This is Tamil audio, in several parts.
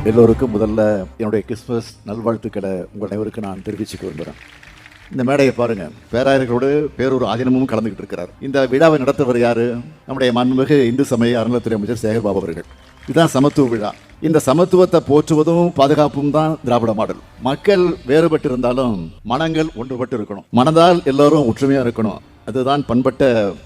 எல்லோருக்கும் முதல்ல என்னுடைய கிறிஸ்மஸ் நல்வாழ்த்துக்களை உங்கள் அனைவருக்கு நான் தெரிவிச்சுக்க விரும்புகிறேன். இந்த மேடையை பாருங்க, பேராயர்களோடு பேரூர் ஆதீனமும் கலந்துகிட்டு இருக்கிறார். இந்த விழாவை நடத்துவர் யாரு? நம்முடைய மாண்புமிகு இந்து சமய அறநிலையத்துறை அமைச்சர் சேகர்பாபு அவர்கள். இதுதான் சமத்துவ விழா. இந்த சமத்துவத்தை போற்றுவதும் பாதுகாப்பும் தான் திராவிட மாடல். மக்கள் வேறுபட்டு இருந்தாலும் மனங்கள் ஒன்றுபட்டு இருக்கணும். மனதால் எல்லாரும் ஒற்றுமையா இருக்கணும். அதுதான் பண்பட்ட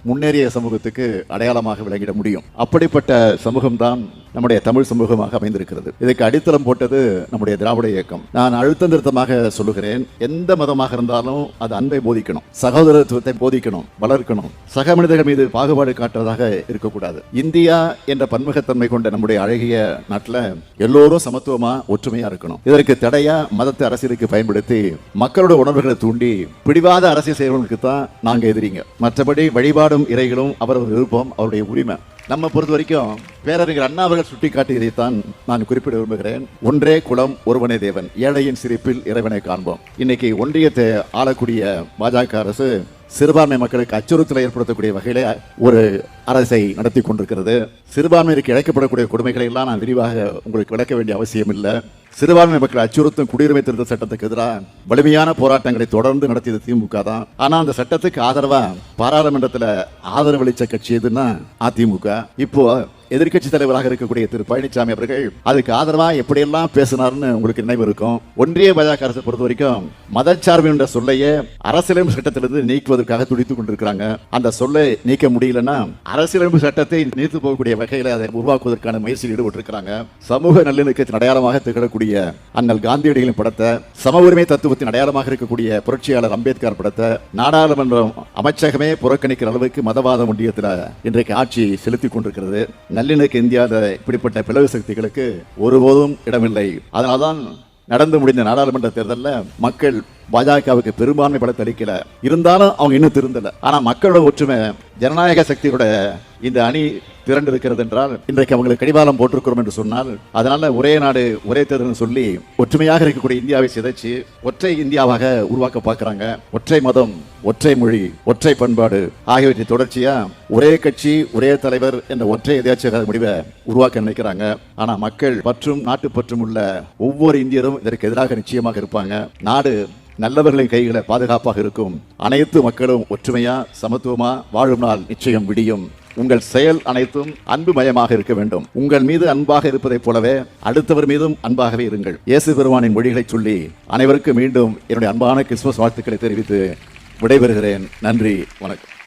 முன்னேறிய சமூகத்துக்கு அடையாளமாக விளங்கிட முடியும். அப்படிப்பட்ட சமூகம் தான் நம்முடைய தமிழ் சமூகமாக அமைந்திருக்கிறது. இதுக்கு அடித்தளம் போட்டது நம்முடைய திராவிட இயக்கம். நான் அழுத்தம் திருத்தமாக சொல்லுகிறேன், எந்த மதமாக இருந்தாலும் அது அன்பை போதிக்கணும், சகோதரத்துவத்தை போதிக்கணும், வளர்க்கணும். சக மனிதர்கள் மீது பாகுபாடு காட்டுவதாக இருக்கக்கூடாது. இந்தியா என்ற பன்முகத்தன்மை கொண்ட நம்முடைய அழகிய நாட்டில் எல்லோரும் சமத்துவமா ஒற்றுமையா இருக்கணும். இதற்கு தடையா மதத்தை அரசியலுக்கு பயன்படுத்தி மக்களோட உணர்வுகளை தூண்டி பிடிவாத அரசியல் செய்வர்களுக்கு தான் நாங்க எதிரிங்க. மற்றபடி வழிபாடும் இறைகளும் அவரவர் விருப்பம், அவருடைய உரிமை. நம்ம பொறுத்த வரைக்கும் பேரறிஞர் அண்ணா அவர்கள் சுட்டிக்காட்டியதைத்தான் நான் குறிப்பிட விரும்புகிறேன். ஒன்றே குலம் ஒருவனே தேவன், ஏழையின் சிரிப்பில் இறைவனை காண்போம். இன்னைக்கு ஒன்றியத்தை ஆளக்கூடிய பாஜக அரசு சிறுபான்மை மக்களுக்கு அச்சுறுத்தலை ஏற்படுத்தக்கூடிய வகையில ஒரு அரசை நடத்தி கொண்டிருக்கிறது. சிறுபான்மையிற்கு இழைக்கப்படக்கூடிய கொடுமைகளை எல்லாம் நான் விரிவாக உங்களுக்கு விளக்க வேண்டிய அவசியம் இல்லை. சிறுபான்மை மக்கள் அச்சுறுத்தும் குடியுரிமை திருத்த சட்டத்துக்கு எதிராக வலிமையான போராட்டங்களை தொடர்ந்து நடத்தியது திமுக தான். ஆனா அந்த சட்டத்துக்கு ஆதரவா பாராளுமன்றத்தில் ஆதரவளிச்ச கட்சி எதுன்னா அதிமுக. இப்போ எதிர்கட்சி தலைவராக இருக்கக்கூடிய திரு பழனிசாமி அவர்கள் அதுக்கு ஆதரவா எப்படியெல்லாம் பேசினார்னு உங்களுக்கு நினைவு இருக்கும். ஒன்றிய பாஜக அரசை பொறுத்த வரைக்கும் மதச்சார்பு என்ற சொல்லையே அரசியலமைப்பு சட்டத்திலிருந்து நீக்குவதற்காக துடித்துக் கொண்டிருக்கிறாங்க. அந்த சொல்லை நீக்க முடியலன்னா அரசியலமைப்பு சட்டத்தை நீத்து போகக்கூடிய வகையில் அதை உருவாக்குவதற்கான முயற்சியில் ஈடுபட்டிருக்கிறாங்க. சமூக நல்லிணக்கத்தின் அடையாளமாக திகழக்கூடிய அண்ணல் காந்தியடிகளின் படத்தை, சம உரிமை தத்துவத்தின் அடையாளமாக இருக்கக்கூடிய புரட்சியாளர் அம்பேத்கர் படத்தை நாடாளுமன்றம் அமைச்சகமே புறக்கணிக்கிற அளவுக்கு மதவாத ஒன்றியத்தில் இன்றைக்கு ஆட்சி செலுத்திக் கொண்டிருக்கிறது. நல்லிணக்க இந்தியாவில் இப்படிப்பட்ட பிளவு சக்திகளுக்கு ஒருபோதும் இடமில்லை. அதனால்தான் நடந்து முடிந்த நாடாளுமன்ற தேர்தலில் மக்கள் பாஜகவுக்கு பெரும்பான்மை பலத்தை அளிக்கல. இருந்தாலும் அவங்க இன்னும் திருந்தல. ஆனா மக்களோட ஒற்றுமை, ஜனநாயக சக்தியோட இந்த அணி திரண்டு இருக்கிறது என்றால் இன்றைக்கு அவங்களுக்கு கடிவாளம் போட்டிருக்கிறோம் என்று சொன்னால், அதனால ஒரே நாடு ஒரே தேர்தல் சொல்லி ஒற்றுமையாக இருக்கக்கூடிய இந்தியாவை சிதைச்சு ஒற்றை இந்தியாவாக உருவாக்க பார்க்கிறாங்க. ஒற்றை மதம், ஒற்றை மொழி, ஒற்றை பண்பாடு ஆகியவற்றை தொடர்ச்சியா ஒரே கட்சி ஒரே தலைவர் என்ற ஒற்றை எதாச்சிய முடிவை உருவாக்க நினைக்கிறாங்க. ஆனா மக்கள் பற்றும் நாட்டு பற்றும் உள்ள ஒவ்வொரு இந்தியரும் இதற்கு எதிராக நிச்சயமாக இருப்பாங்க. நாடு நல்லவர்களின் கைகளை பாதுகாப்பாக இருக்கும். அனைத்து மக்களும் ஒற்றுமையா சமத்துவமா வாழும் நாள் நிச்சயம் விடியும். உங்கள் செயல் அனைத்தும் அன்பு மயமாக இருக்க வேண்டும். உங்கள் மீது அன்பாக இருப்பதைப் போலவே அடுத்தவர் மீதும் அன்பாகவே இருங்கள். இயேசு பெருமானின் மொழிகளை சொல்லி அனைவருக்கும் மீண்டும் என்னுடைய அன்பான கிறிஸ்துமஸ் வாழ்த்துக்களை தெரிவித்து விடைபெறுகிறேன். நன்றி, வணக்கம்.